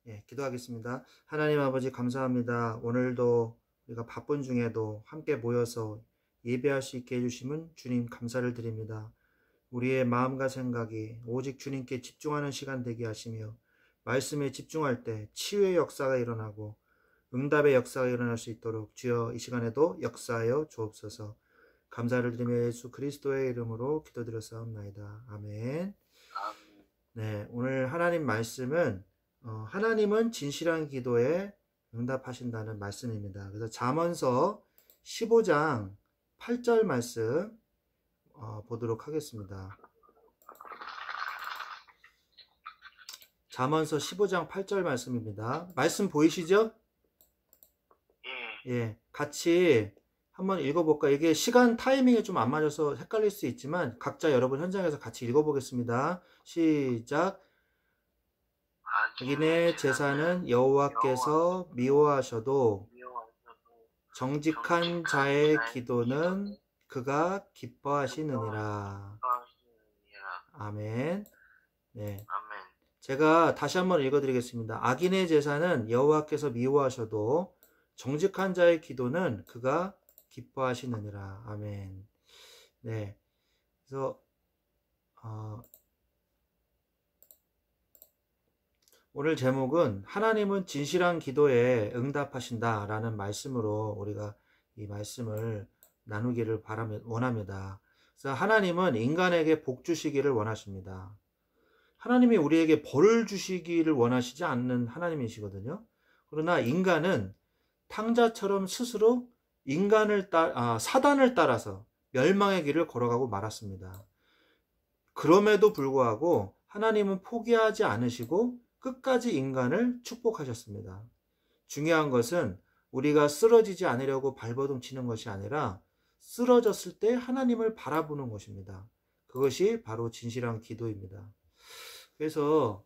예, 기도하겠습니다. 하나님 아버지 감사합니다. 오늘도 우리가 바쁜 중에도 함께 모여서 예배할 수 있게 해주심은 주님 감사를 드립니다. 우리의 마음과 생각이 오직 주님께 집중하는 시간 되게 하시며 말씀에 집중할 때 치유의 역사가 일어나고 응답의 역사가 일어날 수 있도록 주여 이 시간에도 역사하여 주옵소서. 감사를 드리며 예수 그리스도의 이름으로 기도드렸사옵나이다. 아멘. 네, 오늘 하나님 말씀은 하나님은 진실한 기도에 응답하신다는 말씀입니다. 그래서 잠언서 15장 8절 말씀 보도록 하겠습니다. 잠언서 15장 8절 말씀입니다. 말씀 보이시죠? 예, 같이 한번 읽어볼까? 이게 시간 타이밍이 좀 안 맞아서 헷갈릴 수 있지만 각자 여러분 현장에서 같이 읽어보겠습니다. 시작. 악인의 제사는 여호와께서 미워하셔도 정직한 자의 기도는 그가 기뻐하시느니라. 아멘. 네. 제가 다시 한번 읽어드리겠습니다. 악인의 제사는 여호와께서 미워하셔도 정직한 자의 기도는 그가 기뻐하시느니라. 아멘. 네. 그래서 오늘 제목은 하나님은 진실한 기도에 응답하신다 라는 말씀으로 우리가 이 말씀을 나누기를 원합니다. 그래서 하나님은 인간에게 복 주시기를 원하십니다. 하나님이 우리에게 벌을 주시기를 원하시지 않는 하나님이시거든요. 그러나 인간은 탕자처럼 스스로 사단을 따라서 멸망의 길을 걸어가고 말았습니다. 그럼에도 불구하고 하나님은 포기하지 않으시고 끝까지 인간을 축복하셨습니다. 중요한 것은 우리가 쓰러지지 않으려고 발버둥 치는 것이 아니라 쓰러졌을 때 하나님을 바라보는 것입니다. 그것이 바로 진실한 기도입니다. 그래서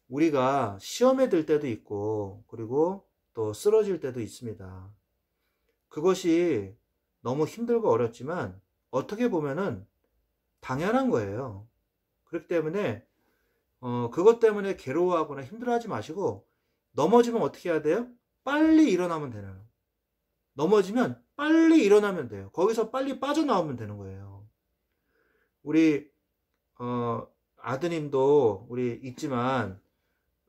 우리가 시험에 들 때도 있고 그리고 또 쓰러질 때도 있습니다. 그것이 너무 힘들고 어렵지만 어떻게 보면은 당연한 거예요. 그렇기 때문에 그것 때문에 괴로워하거나 힘들어하지 마시고 넘어지면 어떻게 해야 돼요? 빨리 일어나면 되나요? 넘어지면 빨리 일어나면 돼요. 거기서 빨리 빠져나오면 되는 거예요. 우리 아드님도 우리 있지만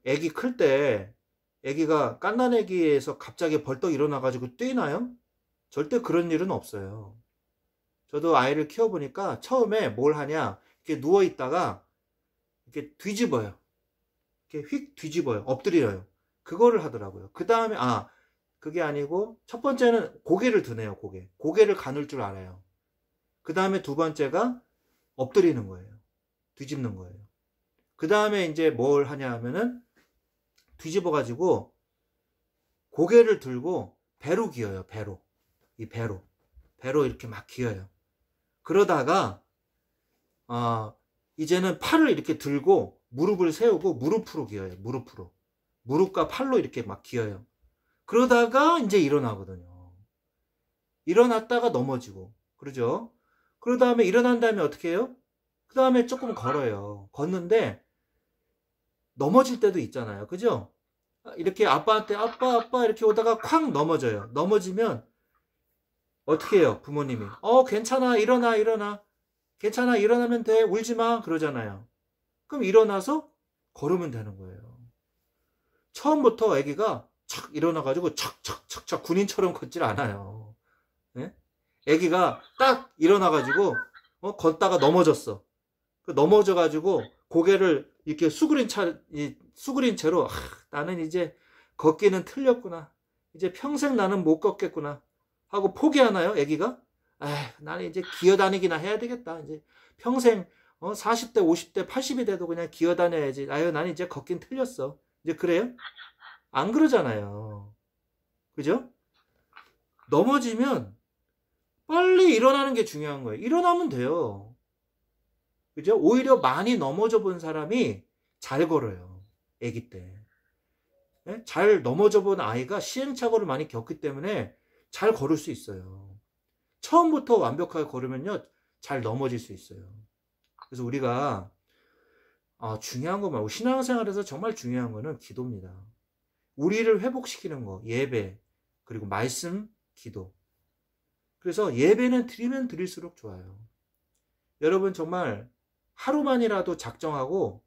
애기 클 때 애기가 갓난아기에서 갑자기 벌떡 일어나가지고 뛰나요? 절대 그런 일은 없어요. 저도 아이를 키워보니까 처음에 뭘 하냐 이렇게 누워있다가 이렇게 뒤집어요. 이렇게 휙 뒤집어요. 엎드려요. 그거를 하더라고요. 그 다음에 그게 아니고 첫 번째는 고개를 드네요. 고개를 가눌 줄 알아요. 그 다음에 두 번째가 엎드리는 거예요. 뒤집는 거예요. 그 다음에 이제 뭘 하냐 하면은 뒤집어 가지고 고개를 들고 배로 기어요. 배로 이렇게 막 기어요. 그러다가 이제는 팔을 이렇게 들고 무릎을 세우고 무릎으로 기어요. 무릎과 팔로 이렇게 막 기어요. 그러다가 이제 일어나거든요. 일어났다가 넘어지고 그러죠. 그러 다음에 일어난 다음에 어떻게 해요? 그 다음에 조금 걸어요. 걷는데 넘어질 때도 있잖아요. 그죠? 이렇게 아빠한테 아빠 이렇게 오다가 콱 넘어져요. 넘어지면 어떻게 해요? 부모님이 괜찮아 일어나 괜찮아 일어나면 돼 울지마 그러잖아요. 그럼 일어나서 걸으면 되는 거예요. 처음부터 아기가 착 일어나가지고 착착착착 군인처럼 걷질 않아요. 네? 아기가 딱 일어나가지고 걷다가 넘어졌어. 넘어져가지고 고개를 이렇게 수그린 채로 나는 이제 걷기는 틀렸구나. 이제 평생 나는 못 걷겠구나 하고 포기하나요? 아기가? 나는 이제 기어다니기나 해야 되겠다. 이제 평생 40대, 50대, 80이 돼도 그냥 기어다녀야지. 나는 이제 걷긴 틀렸어. 이제 그래요? 안 그러잖아요. 그죠? 넘어지면 빨리 일어나는 게 중요한 거예요. 일어나면 돼요. 그죠? 오히려 많이 넘어져 본 사람이 잘 걸어요. 아기 때. 네? 잘 넘어져 본 아이가 시행착오를 많이 겪기 때문에 잘 걸을 수 있어요. 처음부터 완벽하게 걸으면요, 잘 넘어질 수 있어요. 그래서 우리가 중요한 거 말고 신앙생활에서 정말 중요한 거는 기도입니다. 우리를 회복시키는 거, 예배, 그리고 말씀, 기도. 그래서 예배는 드리면 드릴수록 좋아요. 여러분 정말 하루만이라도 작정하고,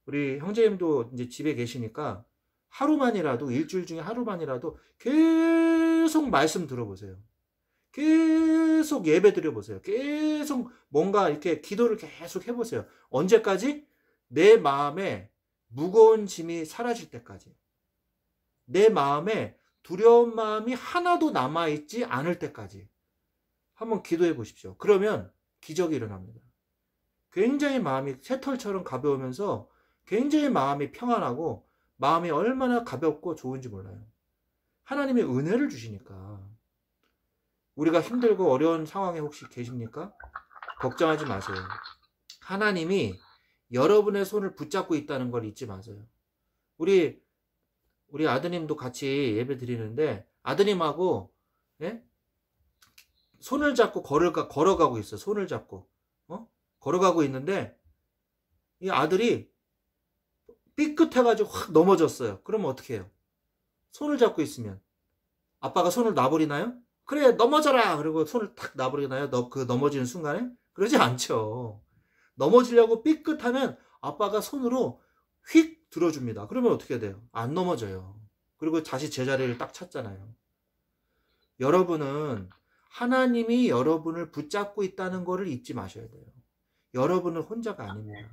우리 형제님도 이제 집에 계시니까 하루만이라도, 일주일 중에 하루만이라도 계속 말씀 들어보세요. 계속 예배 드려보세요. 계속 뭔가 이렇게 기도를 계속 해보세요. 언제까지? 내 마음에 무거운 짐이 사라질 때까지. 내 마음에 두려운 마음이 하나도 남아있지 않을 때까지. 한번 기도해 보십시오. 그러면 기적이 일어납니다. 굉장히 마음이 새털처럼 가벼우면서 굉장히 마음이 평안하고 마음이 얼마나 가볍고 좋은지 몰라요. 하나님의 은혜를 주시니까. 우리가 힘들고 어려운 상황에 혹시 계십니까? 걱정하지 마세요. 하나님이 여러분의 손을 붙잡고 있다는 걸 잊지 마세요. 우리 아드님도 같이 예배 드리는데 아드님하고 예? 손을 잡고 걸어가고 있어요. 손을 잡고 걸어가고 있는데 이 아들이 삐끗해가지고 확 넘어졌어요. 그러면 어떻게 해요? 손을 잡고 있으면 아빠가 손을 놔버리나요? 그래 넘어져라 그리고 손을 탁 놔버리나요? 그 넘어지는 순간에? 그러지 않죠. 넘어지려고 삐끗하면 아빠가 손으로 휙 들어줍니다. 그러면 어떻게 돼요? 안 넘어져요. 그리고 다시 제자리를 딱 찾잖아요. 여러분은 하나님이 여러분을 붙잡고 있다는 것을 잊지 마셔야 돼요. 여러분은 혼자가 아닙니다.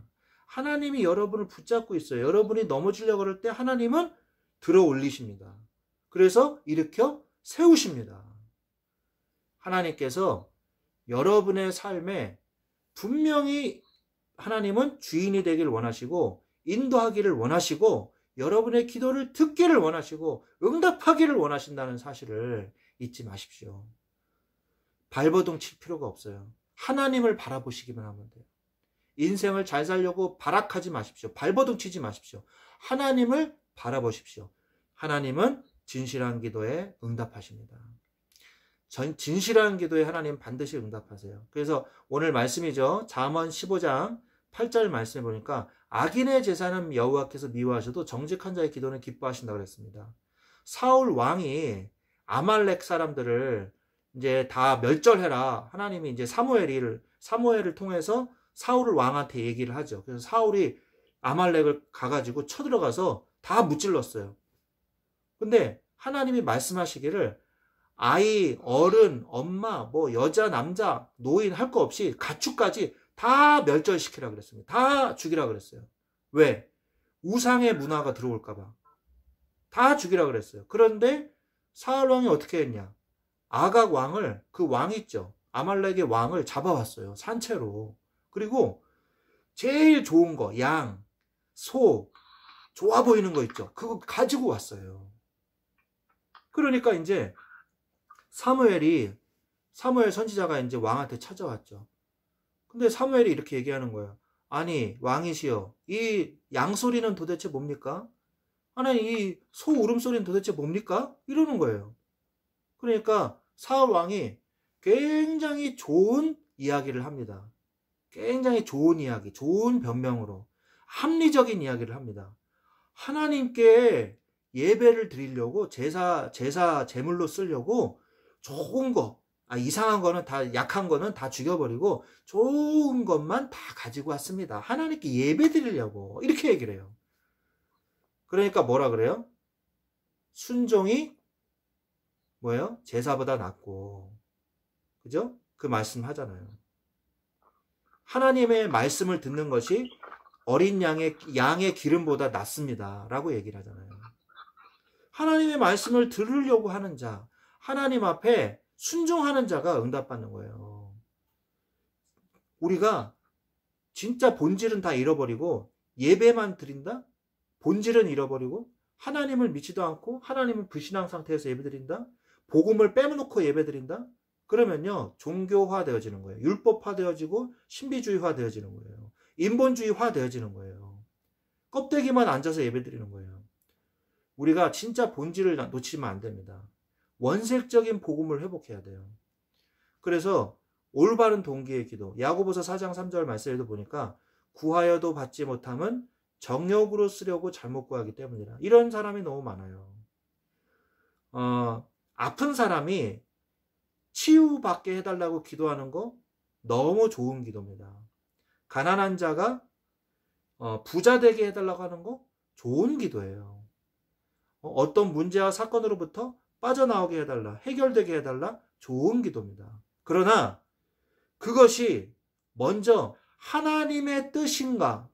하나님이 여러분을 붙잡고 있어요. 여러분이 넘어지려고 그럴 때 하나님은 들어 올리십니다. 그래서 일으켜 세우십니다. 하나님께서 여러분의 삶에 분명히 하나님은 주인이 되길 원하시고 인도하기를 원하시고 여러분의 기도를 듣기를 원하시고 응답하기를 원하신다는 사실을 잊지 마십시오. 발버둥 칠 필요가 없어요. 하나님을 바라보시기만 하면 돼요. 인생을 잘 살려고 발악하지 마십시오. 발버둥 치지 마십시오. 하나님을 바라보십시오. 하나님은 진실한 기도에 응답하십니다. 진실한 기도에 하나님 반드시 응답하세요. 그래서 오늘 말씀이죠. 잠언 15장 8절 말씀해 보니까 악인의 제사는 여호와께서 미워하셔도 정직한 자의 기도는 기뻐하신다고 그랬습니다. 사울 왕이 아말렉 사람들을 이제 다 멸절해라. 하나님이 이제 사무엘을 통해서 사울을 왕한테 얘기를 하죠. 그래서 사울이 아말렉을 가가지고 쳐들어가서 다 무찔렀어요. 근데 하나님이 말씀하시기를 아이, 어른, 엄마, 뭐 여자, 남자, 노인 할 거 없이 가축까지 다 멸절시키라 그랬습니다. 다 죽이라 그랬어요. 왜? 우상의 문화가 들어올까 봐. 다 죽이라 그랬어요. 그런데 사울 왕이 어떻게 했냐? 아각 왕을, 그 왕 있죠. 아말렉의 왕을 잡아왔어요. 산채로. 그리고 제일 좋은 거, 양, 소, 좋아 보이는 거 있죠. 그거 가지고 왔어요. 그러니까 이제 사무엘 선지자가 이제 왕한테 찾아왔죠. 근데 사무엘이 이렇게 얘기하는 거예요. 아니, 왕이시여, 이 양소리는 도대체 뭡니까? 아니, 이 소 울음소리는 도대체 뭡니까? 이러는 거예요. 그러니까 사울 왕이 굉장히 좋은 이야기를 합니다. 굉장히 좋은 이야기, 좋은 변명으로 합리적인 이야기를 합니다. 하나님께 예배를 드리려고 제물로 쓰려고 좋은 거, 이상한 거는 다, 약한 거는 다 죽여버리고 좋은 것만 다 가지고 왔습니다. 하나님께 예배 드리려고 이렇게 얘기를 해요. 그러니까 뭐라 그래요? 순종이 뭐예요? 제사보다 낫고, 그죠? 그 말씀 하잖아요. 하나님의 말씀을 듣는 것이 어린 양의 기름보다 낫습니다. 라고 얘기를 하잖아요. 하나님의 말씀을 들으려고 하는 자, 하나님 앞에 순종하는 자가 응답받는 거예요. 우리가 진짜 본질은 다 잃어버리고 예배만 드린다? 본질은 잃어버리고 하나님을 믿지도 않고 하나님을 불신앙 상태에서 예배드린다? 복음을 빼놓고 예배드린다? 그러면요, 종교화 되어지는 거예요. 율법화 되어지고 신비주의화 되어지는 거예요. 인본주의화 되어지는 거예요. 껍데기만 앉아서 예배드리는 거예요. 우리가 진짜 본질을 놓치면 안 됩니다. 원색적인 복음을 회복해야 돼요. 그래서 올바른 동기의 기도, 야고보서 4장 3절 말씀에도 보니까 구하여도 받지 못함은 정욕으로 쓰려고 잘못 구하기 때문이라. 이런 사람이 너무 많아요. 아픈 사람이 치유받게 해달라고 기도하는 거 너무 좋은 기도입니다. 가난한 자가 부자 되게 해달라고 하는 거 좋은 기도예요. 어떤 문제와 사건으로부터 빠져나오게 해달라, 해결되게 해달라, 좋은 기도입니다. 그러나 그것이 먼저 하나님의 뜻인가,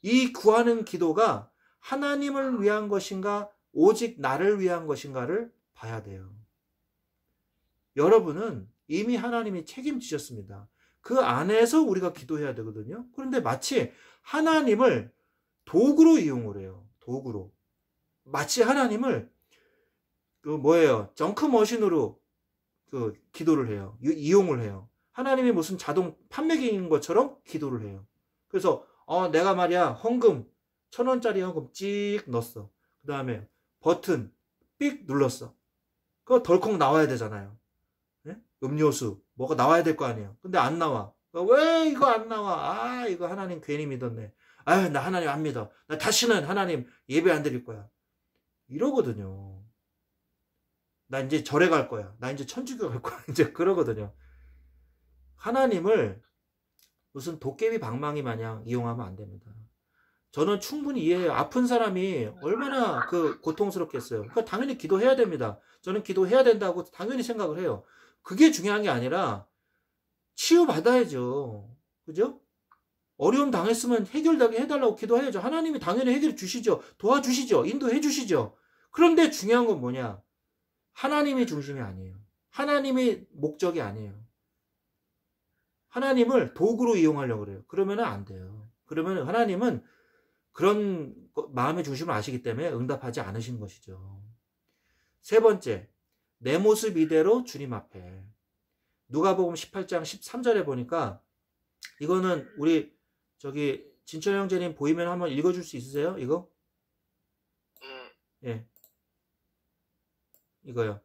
이 구하는 기도가 하나님을 위한 것인가, 오직 나를 위한 것인가를 봐야 돼요. 여러분은 이미 하나님이 책임지셨습니다. 그 안에서 우리가 기도해야 되거든요. 그런데 마치 하나님을 도구로 이용을 해요. 도구로. 마치 하나님을 정크머신으로 기도를 해요. 이용을 해요. 하나님이 무슨 자동 판매기인 것처럼 기도를 해요. 그래서 내가 말이야 헌금 1,000원짜리 헌금 찍 넣었어. 그 다음에 버튼 삑 눌렀어. 그거 덜컥 나와야 되잖아요. 네? 음료수 뭐가 나와야 될 거 아니에요. 근데 안 나와. 왜 이거 안 나와? 이거 하나님 괜히 믿었네. 나 하나님 안 믿어. 나 다시는 하나님 예배 안 드릴 거야. 이러거든요. 나 이제 절에 갈 거야. 나 이제 천주교 갈 거야. 이제 그러거든요. 하나님을 무슨 도깨비 방망이 마냥 이용하면 안 됩니다. 저는 충분히 이해해요. 아픈 사람이 얼마나 고통스럽겠어요. 그러니까 당연히 기도해야 됩니다. 저는 기도해야 된다고 당연히 생각을 해요. 그게 중요한 게 아니라 치유받아야죠. 그죠? 어려움 당했으면 해결되게 해달라고 기도해야죠. 하나님이 당연히 해결해 주시죠. 도와주시죠. 인도해 주시죠. 그런데 중요한 건 뭐냐? 하나님이 중심이 아니에요. 하나님이 목적이 아니에요. 하나님을 도구로 이용하려고 그래요. 그러면 안 돼요. 그러면 하나님은 그런 마음의 중심을 아시기 때문에 응답하지 않으신 것이죠. 세 번째, 내 모습 이대로 주님 앞에. 누가복음 18장 13절에 보니까 이거는 우리 진철 형제님 보이면 한번 읽어줄 수 있으세요? 이거? 예. 이거요.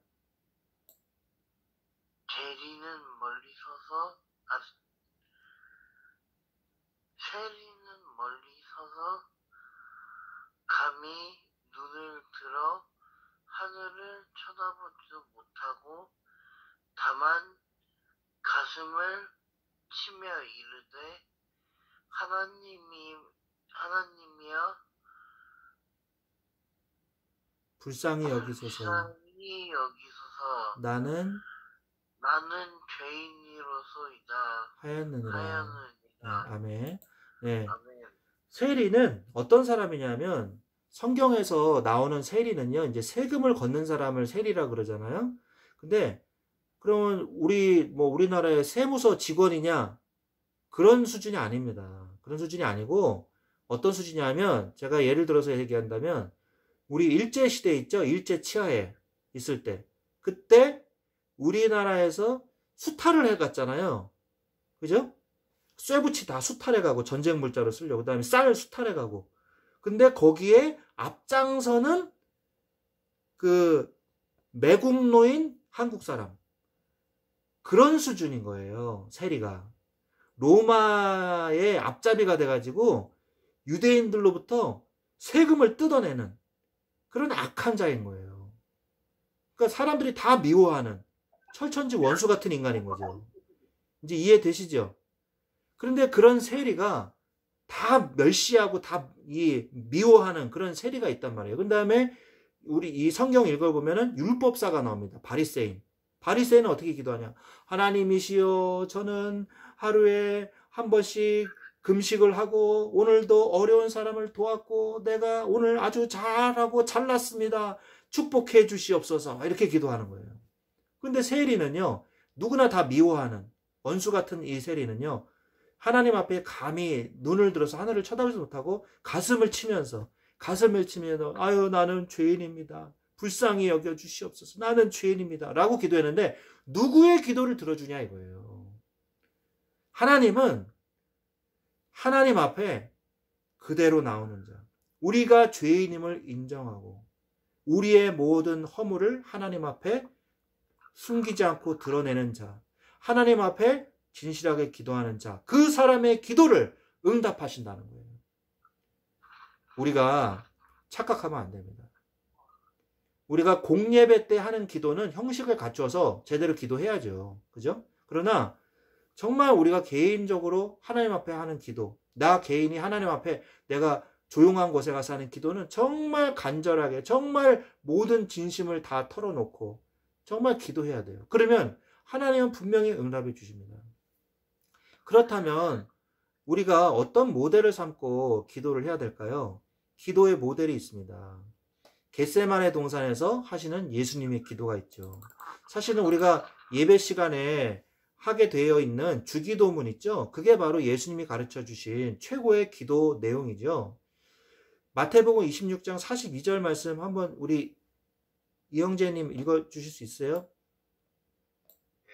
세리는 멀리 서서 감히 눈을 들어 하늘을 쳐다보지도 못하고 다만 가슴을 치며 이르되 하나님이여 불쌍히 여기소서. 나는 죄인이로소이다 하였느니라. 아멘. 네. 아멘. 세리는 어떤 사람이냐면 성경에서 나오는 세리는요, 이제 세금을 걷는 사람을 세리라 그러잖아요. 근데 그러면 우리나라의 세무서 직원이냐? 그런 수준이 아닙니다. 그런 수준이 아니고 어떤 수준이냐면 제가 예를 들어서 얘기한다면 우리 일제 시대 있죠? 일제 치하에 있을 때 그때 우리나라에서 수탈을 해갔잖아요. 그죠? 쇠붙이 다 수탈해가고 전쟁 물자로 쓰려고. 그 다음에 쌀 수탈해가고. 근데 거기에 앞장서는 매국노인 한국 사람. 그런 수준인 거예요. 세리가. 로마의 앞잡이가 돼가지고 유대인들로부터 세금을 뜯어내는 그런 악한 자인 거예요. 그러니까 사람들이 다 미워하는 철천지 원수 같은 인간인 거죠. 이제 이해되시죠? 그런데 그런 세리가 다 멸시하고 다 미워하는 그런 세리가 있단 말이에요. 그 다음에 우리 이 성경 읽어보면은 율법사가 나옵니다. 바리새인. 바리새인은 어떻게 기도하냐? 하나님이시여, 저는 하루에 한 번씩 금식을 하고 오늘도 어려운 사람을 도왔고 내가 오늘 아주 잘하고 잘났습니다. 축복해 주시옵소서. 이렇게 기도하는 거예요. 근데 세리는요, 누구나 다 미워하는 원수 같은 이 세리는요, 하나님 앞에 감히 눈을 들어서 하늘을 쳐다보지 못하고 가슴을 치면서 아유 나는 죄인입니다. 불쌍히 여겨 주시옵소서. 나는 죄인입니다. 라고 기도했는데 누구의 기도를 들어주냐 이거예요. 하나님은 하나님 앞에 그대로 나오는 자. 우리가 죄인임을 인정하고 우리의 모든 허물을 하나님 앞에 숨기지 않고 드러내는 자. 하나님 앞에 진실하게 기도하는 자. 그 사람의 기도를 응답하신다는 거예요. 우리가 착각하면 안 됩니다. 우리가 공예배 때 하는 기도는 형식을 갖춰서 제대로 기도해야죠. 그죠? 그러나 정말 우리가 개인적으로 하나님 앞에 하는 기도, 나 개인이 하나님 앞에 내가 조용한 곳에 가서 하는 기도는 정말 간절하게, 정말 모든 진심을 다 털어놓고 정말 기도해야 돼요. 그러면 하나님은 분명히 응답해 주십니다. 그렇다면 우리가 어떤 모델을 삼고 기도를 해야 될까요? 기도의 모델이 있습니다. 겟세마네 동산에서 하시는 예수님의 기도가 있죠. 사실은 우리가 예배 시간에 하게 되어 있는 주기도문 있죠? 그게 바로 예수님이 가르쳐 주신 최고의 기도 내용이죠. 마태복음 26장 42절 말씀 한번 우리 이영재님 읽어 주실 수 있어요? 네,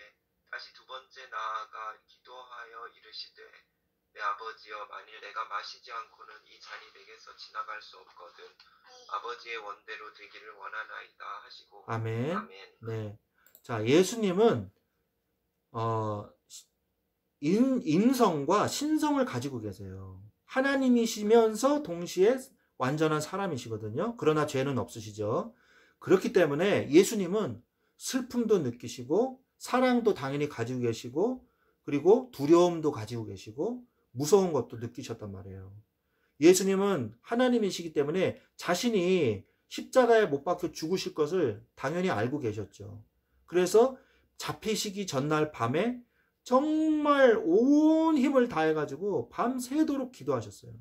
다시 두 번째 나아가 기도하여 이르시되 내 아버지여 만일 내가 마시지 않고는 이 잔이 내게서 지나갈 수 없거든 아버지의 원대로 되기를 원하나이다 하시고 아멘. 아멘. 네. 자, 예수님은 인성과 신성을 가지고 계세요. 하나님이시면서 동시에 완전한 사람이시거든요. 그러나 죄는 없으시죠. 그렇기 때문에 예수님은 슬픔도 느끼시고 사랑도 당연히 가지고 계시고 그리고 두려움도 가지고 계시고 무서운 것도 느끼셨단 말이에요. 예수님은 하나님이시기 때문에 자신이 십자가에 못 박혀 죽으실 것을 당연히 알고 계셨죠. 그래서 잡히시기 전날 밤에 정말 온 힘을 다해가지고 밤새도록 기도하셨어요.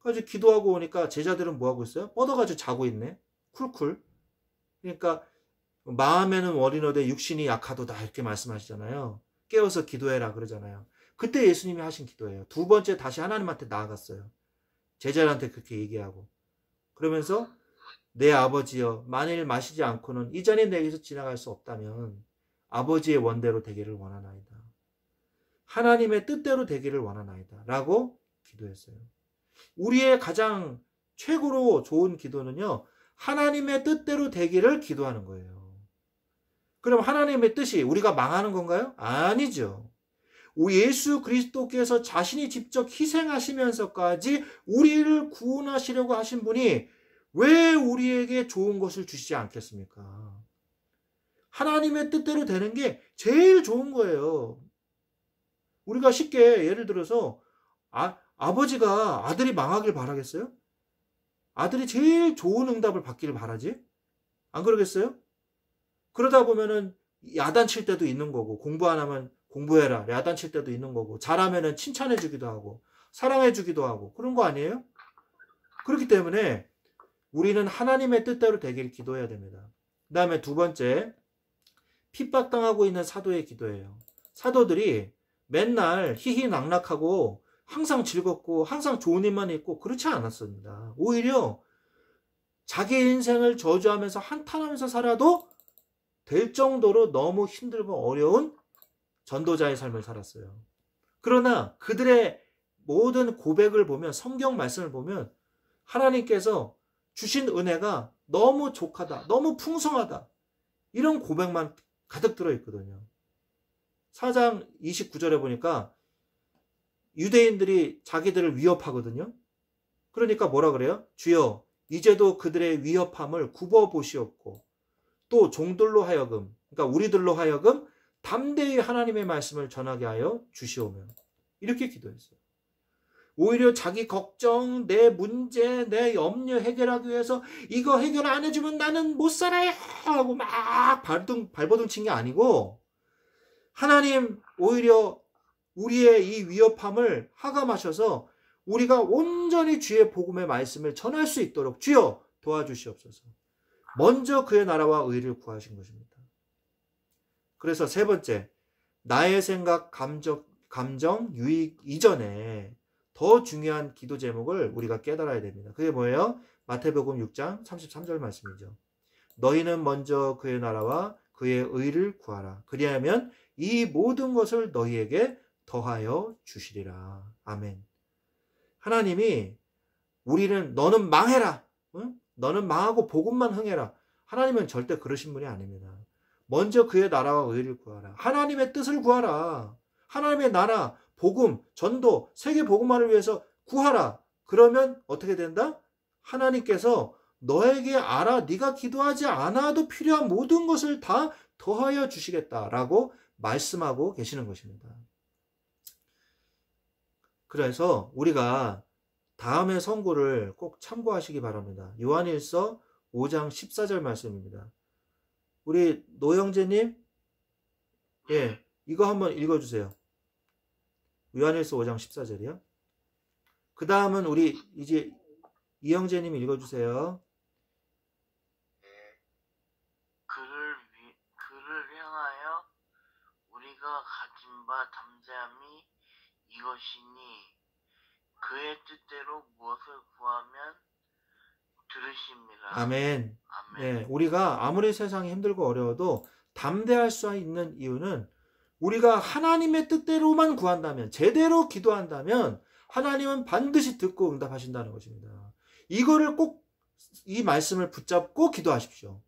그래서 기도하고 오니까 제자들은 뭐하고 있어요? 뻗어가지고 자고 있네. 쿨쿨. 그러니까 마음에는 원인어되 육신이 약하도다 이렇게 말씀하시잖아요. 깨워서 기도해라 그러잖아요. 그때 예수님이 하신 기도예요. 두 번째 다시 하나님한테 나아갔어요. 제자들한테 그렇게 얘기하고. 그러면서 내 아버지여 만일 마시지 않고는 이 잔이 내게서 지나갈 수 없다면 아버지의 원대로 되기를 원하나이다. 하나님의 뜻대로 되기를 원하나이다. 라고 기도했어요. 우리의 가장 최고로 좋은 기도는요. 하나님의 뜻대로 되기를 기도하는 거예요. 그럼 하나님의 뜻이 우리가 망하는 건가요? 아니죠. 예수 그리스도께서 자신이 직접 희생하시면서까지 우리를 구원하시려고 하신 분이 왜 우리에게 좋은 것을 주시지 않겠습니까? 하나님의 뜻대로 되는 게 제일 좋은 거예요. 우리가 쉽게 예를 들어서 아버지가 아들이 망하길 바라겠어요? 아들이 제일 좋은 응답을 받기를 바라지? 안 그러겠어요? 그러다 보면은 야단칠 때도 있는 거고 공부 안 하면 공부해라 야단칠 때도 있는 거고 잘하면은 칭찬해 주기도 하고 사랑해 주기도 하고 그런 거 아니에요? 그렇기 때문에 우리는 하나님의 뜻대로 되기를 기도해야 됩니다. 그 다음에 두 번째 핍박당하고 있는 사도의 기도예요. 사도들이 맨날 희희낙낙하고 항상 즐겁고 항상 좋은 일만 있고 그렇지 않았습니다. 오히려 자기 인생을 저주하면서 한탄하면서 살아도 될 정도로 너무 힘들고 어려운 전도자의 삶을 살았어요. 그러나 그들의 모든 고백을 보면 성경 말씀을 보면 하나님께서 주신 은혜가 너무 족하다, 너무 풍성하다 이런 고백만 가득 들어있거든요. 4장 29절에 보니까 유대인들이 자기들을 위협하거든요. 그러니까 뭐라 그래요? 주여 이제도 그들의 위협함을 굽어보시옵고 또 종들로 하여금 그러니까 우리들로 하여금 담대히 하나님의 말씀을 전하게 하여 주시오며 이렇게 기도했어요. 오히려 자기 걱정, 내 문제, 내 염려 해결하기 위해서 이거 해결 안 해주면 나는 못 살아요 하고 막 발버둥 친 게 아니고 하나님 오히려 우리의 이 위협함을 하감하셔서 우리가 온전히 주의 복음의 말씀을 전할 수 있도록 주여 도와주시옵소서. 먼저 그의 나라와 의를 구하신 것입니다. 그래서 세 번째, 나의 생각, 감정, 유익 이전에 더 중요한 기도 제목을 우리가 깨달아야 됩니다. 그게 뭐예요? 마태복음 6장 33절 말씀이죠. 너희는 먼저 그의 나라와 그의 의를 구하라. 그리하면 이 모든 것을 너희에게 더하여 주시리라. 아멘. 하나님이 우리는 너는 망해라. 응? 너는 망하고 복음만 흥해라. 하나님은 절대 그러신 분이 아닙니다. 먼저 그의 나라와 의를 구하라. 하나님의 뜻을 구하라. 하나님의 나라, 복음, 전도, 세계 복음화를 위해서 구하라. 그러면 어떻게 된다? 하나님께서 너에게 알아 네가 기도하지 않아도 필요한 모든 것을 다 더하여 주시겠다라고 말씀하고 계시는 것입니다. 그래서 우리가 다음의 선고를 꼭 참고하시기 바랍니다. 요한일서 5장 14절 말씀입니다. 우리 노영재님, 예, 이거 한번 읽어주세요. 요한일서 5장 14절이요. 그 다음은 우리 이제 이영재님 읽어주세요. 그를 향하여 우리가 가진 바 담대함이 이것이니 그의 뜻대로 무엇을 구하면 들으심이라. 아멘. 아멘. 네, 우리가 아무리 세상이 힘들고 어려워도 담대할 수 있는 이유는 우리가 하나님의 뜻대로만 구한다면, 제대로 기도한다면 하나님은 반드시 듣고 응답하신다는 것입니다. 이거를 꼭 이 말씀을 붙잡고 기도하십시오.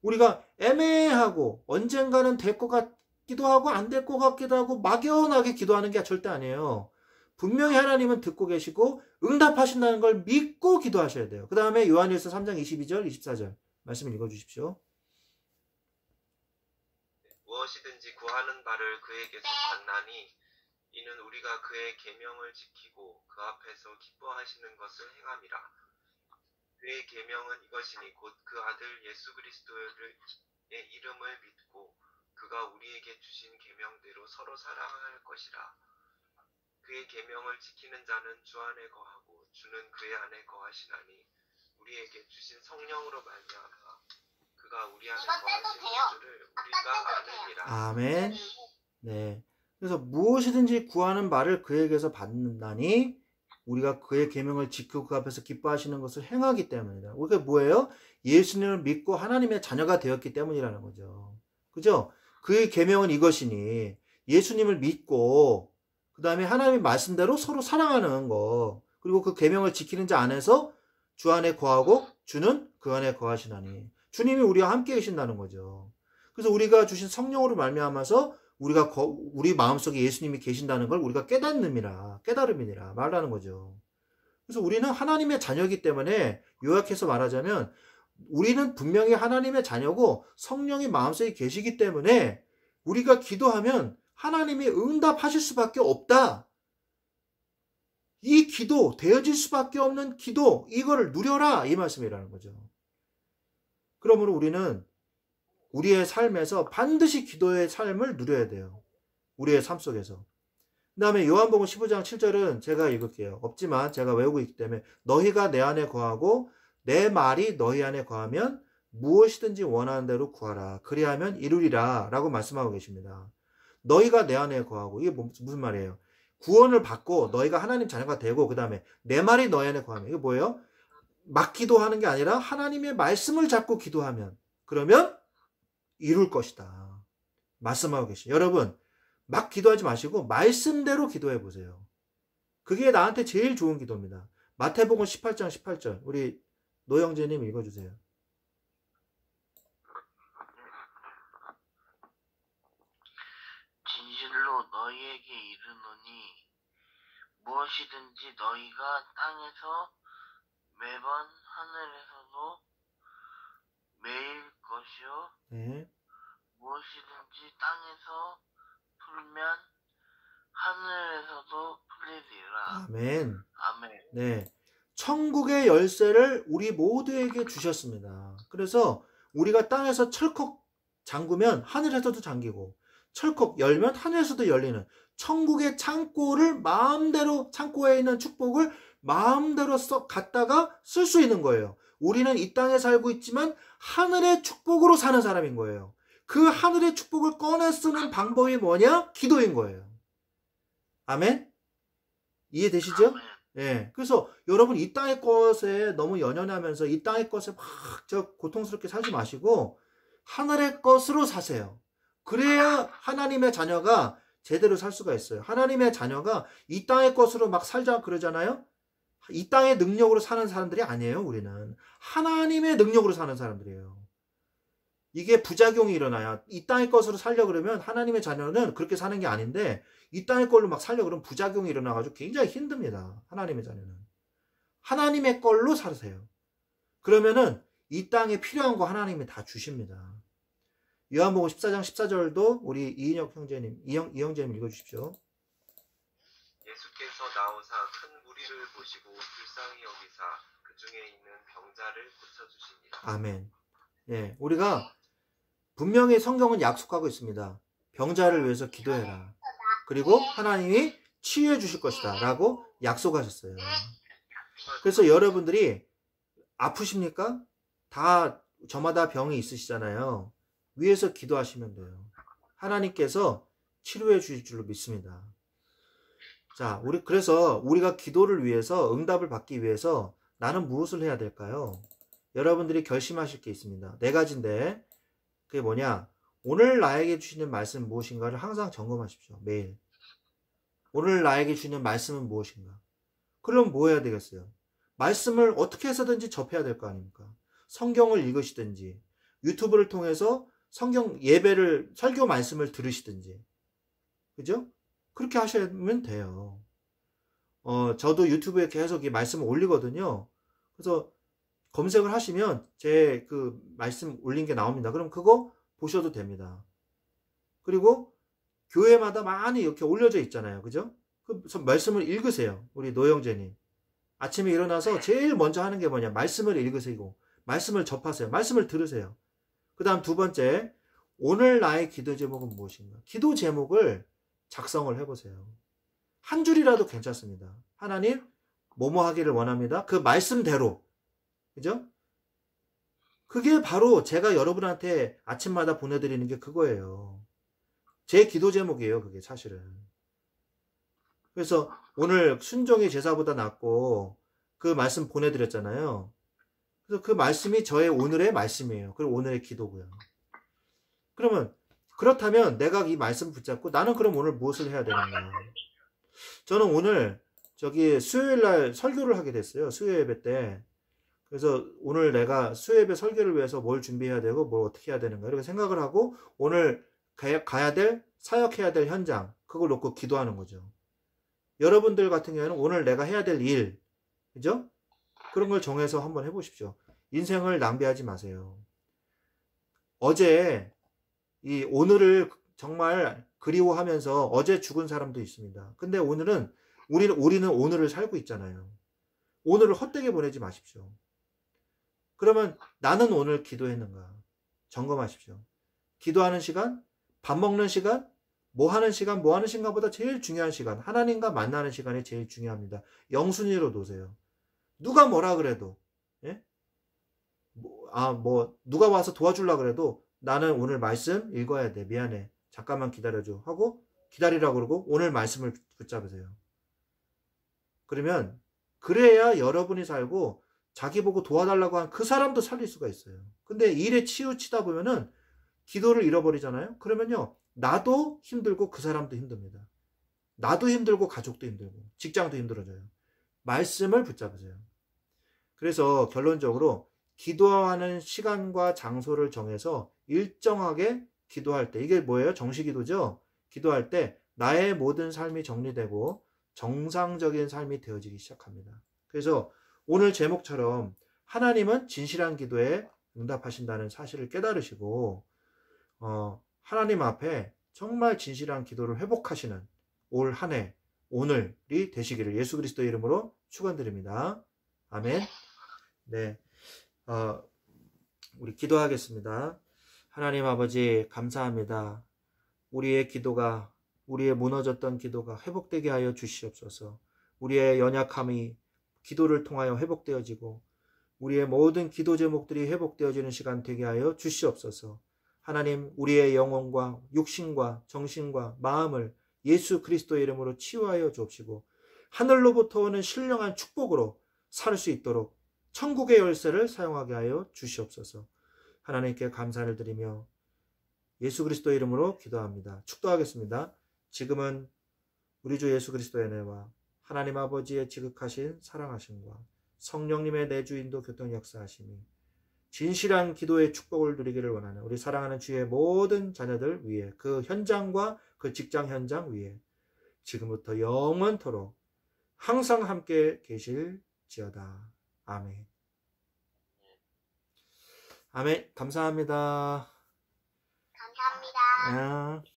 우리가 애매하고 언젠가는 될 것 같기도 하고 안 될 것 같기도 하고 막연하게 기도하는 게 절대 아니에요. 분명히 하나님은 듣고 계시고 응답하신다는 걸 믿고 기도하셔야 돼요. 그 다음에 요한일서 3장 22절, 24절 말씀을 읽어주십시오. 무엇이든지 구하는 바를 그에게서 받나니 이는 우리가 그의 계명을 지키고 그 앞에서 기뻐하시는 것을 행함이라. 그의 계명은 이것이니 곧 그 아들 예수 그리스도의 이름을 믿고 그가 우리에게 주신 계명대로 서로 사랑할 것이라. 그의 계명을 지키는 자는 주 안에 거하고 주는 그의 안에 거하시나니 우리에게 주신 성령으로 말미암아 그가 우리 안에 거하시는 줄을 우리가 아느니라. 아멘. 네. 그래서 무엇이든지 구하는 말을 그에게서 받는다니 우리가 그의 계명을 지키고 그 앞에서 기뻐하시는 것을 행하기 때문이다. 그게 뭐예요? 예수님을 믿고 하나님의 자녀가 되었기 때문이라는 거죠. 그죠? 그의 계명은 이것이니 예수님을 믿고 그 다음에 하나님의 말씀대로 서로 사랑하는 거, 그리고 그 계명을 지키는 자 안에서 주 안에 거하고 주는 그 안에 거하시나니 주님이 우리와 함께 계신다는 거죠. 그래서 우리가 주신 성령으로 말미암아서 우리 마음속에 예수님이 계신다는 걸 우리가 깨달음이니라 말하는 거죠. 그래서 우리는 하나님의 자녀이기 때문에 요약해서 말하자면 우리는 분명히 하나님의 자녀고 성령이 마음속에 계시기 때문에 우리가 기도하면 하나님이 응답하실 수밖에 없다. 이 기도, 되어질 수밖에 없는 기도, 이거를 누려라 이 말씀이라는 거죠. 그러므로 우리는 우리의 삶에서 반드시 기도의 삶을 누려야 돼요. 우리의 삶 속에서. 그 다음에 요한복음 15장 7절은 제가 읽을게요. 없지만 제가 외우고 있기 때문에 너희가 내 안에 거하고 내 말이 너희 안에 거하면 무엇이든지 원하는 대로 구하라. 그리하면 이루리라 라고 말씀하고 계십니다. 너희가 내 안에 거하고 이게 무슨 말이에요? 구원을 받고 너희가 하나님 자녀가 되고 그 다음에 내 말이 너희 안에 거하면 이게 뭐예요? 막 기도하는 게 아니라 하나님의 말씀을 잡고 기도하면 그러면 이룰 것이다. 말씀하고 계시죠. 여러분 막 기도하지 마시고 말씀대로 기도해 보세요. 그게 나한테 제일 좋은 기도입니다. 마태복음 18장 18절 우리 노영재님 읽어주세요. 진실로 너희에게 이르노니 무엇이든지 너희가 땅에서 매번 하늘에서도 매일 것이요 네. 무엇이든지 땅에서 풀면 하늘에서도 풀리리라. 아멘. 아멘. 네. 천국의 열쇠를 우리 모두에게 주셨습니다. 그래서 우리가 땅에서 철컥 잠그면 하늘에서도 잠기고 철컥 열면 하늘에서도 열리는 천국의 창고를 마음대로 창고에 있는 축복을 마음대로 갖다가 쓸 수 있는 거예요. 우리는 이 땅에 살고 있지만 하늘의 축복으로 사는 사람인 거예요. 그 하늘의 축복을 꺼내 쓰는 방법이 뭐냐? 기도인 거예요. 아멘? 이해되시죠? 아멘. 예. 그래서 여러분 이 땅의 것에 너무 연연하면서 이 땅의 것에 막 고통스럽게 살지 마시고 하늘의 것으로 사세요. 그래야 하나님의 자녀가 제대로 살 수가 있어요. 하나님의 자녀가 이 땅의 것으로 막 살자 그러잖아요. 이 땅의 능력으로 사는 사람들이 아니에요. 우리는 하나님의 능력으로 사는 사람들이에요. 이게 부작용이 일어나야 이 땅의 것으로 살려 그러면 하나님의 자녀는 그렇게 사는 게 아닌데 이 땅의 걸로 막 살려 그러면 부작용이 일어나가지고 굉장히 힘듭니다. 하나님의 자녀는 하나님의 걸로 사세요. 그러면은 이 땅에 필요한 거 하나님이 다 주십니다. 요한복음 14장 14절도 우리 이인혁 형제님, 이형제님 읽어주십시오. 예수께서 나오사 큰 무리를 보시고 불쌍히 여기사 그 중에 있는 병자를 고쳐주시니라. 아멘. 예, 우리가 분명히 성경은 약속하고 있습니다. 병자를 위해서 기도해라. 그리고 하나님이 치유해 주실 것이다 라고 약속하셨어요. 그래서 여러분들이 아프십니까? 다 저마다 병이 있으시잖아요. 위에서 기도하시면 돼요. 하나님께서 치료해 주실 줄로 믿습니다. 자, 그래서 우리가 기도를 위해서, 응답을 받기 위해서 나는 무엇을 해야 될까요? 여러분들이 결심하실 게 있습니다. 4가지인데, 그게 뭐냐? 오늘 나에게 주시는 말씀은 무엇인가를 항상 점검하십시오. 매일. 오늘 나에게 주시는 말씀은 무엇인가? 그럼 뭐 해야 되겠어요? 말씀을 어떻게 해서든지 접해야 될 거 아닙니까? 성경을 읽으시든지, 유튜브를 통해서 성경 예배를, 설교 말씀을 들으시든지. 그죠? 그렇게 하시면 돼요. 저도 유튜브에 계속 이 말씀을 올리거든요. 그래서 검색을 하시면 제 그 말씀 올린 게 나옵니다. 그럼 그거 보셔도 됩니다. 그리고 교회마다 많이 이렇게 올려져 있잖아요. 그죠? 그 말씀을 읽으세요. 우리 노영재님. 아침에 일어나서 제일 먼저 하는 게 뭐냐? 말씀을 읽으시고, 말씀을 접하세요. 말씀을 들으세요. 그 다음 2번째, 오늘 나의 기도 제목은 무엇인가? 기도 제목을 작성을 해보세요. 한 줄이라도 괜찮습니다. 하나님, 뭐뭐 하기를 원합니다. 그 말씀대로. 그죠? 그게 바로 제가 여러분한테 아침마다 보내드리는 게 그거예요. 제 기도 제목이에요, 그게 사실은. 그래서 오늘 순종이 제사보다 낫고 그 말씀 보내드렸잖아요. 그래서 그 말씀이 저의 오늘의 말씀이에요. 그리고 오늘의 기도고요. 그러면 그렇다면 내가 이 말씀 붙잡고 나는 그럼 오늘 무엇을 해야 되는가? 저는 오늘 수요일날 설교를 하게 됐어요. 수요 예배 때. 그래서 오늘 내가 수요 예배 설교를 위해서 뭘 준비해야 되고 뭘 어떻게 해야 되는가 이렇게 생각을 하고 오늘 가야 될, 사역해야 될 현장 그걸 놓고 기도하는 거죠. 여러분들 같은 경우에는 오늘 내가 해야 될 일, 그죠? 그런 걸 정해서 한번 해보십시오. 인생을 낭비하지 마세요. 어제 오늘을 정말 그리워하면서 어제 죽은 사람도 있습니다. 근데 우리는 오늘을 살고 있잖아요. 오늘을 헛되게 보내지 마십시오. 그러면 나는 오늘 기도했는가? 점검하십시오. 기도하는 시간, 밥 먹는 시간, 뭐 하는 시간보다 제일 중요한 시간, 하나님과 만나는 시간이 제일 중요합니다. 영순위로 놓으세요. 누가 뭐라 그래도, 예? 누가 와서 도와주려고 그래도 나는 오늘 말씀 읽어야 돼. 미안해. 잠깐만 기다려줘. 하고 기다리라고 그러고 오늘 말씀을 붙잡으세요. 그러면 그래야 여러분이 살고 자기 보고 도와달라고 한 그 사람도 살릴 수가 있어요. 근데 일에 치우치다 보면은 기도를 잃어버리잖아요. 그러면요. 나도 힘들고 그 사람도 힘듭니다. 나도 힘들고 가족도 힘들고 직장도 힘들어져요. 말씀을 붙잡으세요. 그래서 결론적으로 기도하는 시간과 장소를 정해서 일정하게 기도할 때, 이게 뭐예요? 정시기도죠? 기도할 때 나의 모든 삶이 정리되고 정상적인 삶이 되어지기 시작합니다. 그래서 오늘 제목처럼 하나님은 진실한 기도에 응답하신다는 사실을 깨달으시고 하나님 앞에 정말 진실한 기도를 회복하시는 올 한 해, 오늘이 되시기를 예수 그리스도의 이름으로 축원드립니다. 아멘. 네, 우리 기도하겠습니다. 하나님 아버지 감사합니다. 우리의 기도가, 우리의 무너졌던 기도가 회복되게 하여 주시옵소서. 우리의 연약함이 기도를 통하여 회복되어지고 우리의 모든 기도 제목들이 회복되어지는 시간 되게 하여 주시옵소서. 하나님, 우리의 영혼과 육신과 정신과 마음을 예수 그리스도의 이름으로 치유하여 주옵시고 하늘로부터 오는 신령한 축복으로 살 수 있도록 천국의 열쇠를 사용하게 하여 주시옵소서. 하나님께 감사를 드리며 예수 그리스도의 이름으로 기도합니다. 축도하겠습니다. 지금은 우리 주 예수 그리스도의 은혜와 하나님 아버지의 지극하신 사랑하심과 성령님의 내주인도 교통 역사하심이 진실한 기도의 축복을 누리기를 원하는 우리 사랑하는 주의 모든 자녀들 위에, 그 현장과 그 직장 현장 위에 지금부터 영원토록 항상 함께 계실지어다. 아멘. 아멘. 감사합니다. 감사합니다. 아.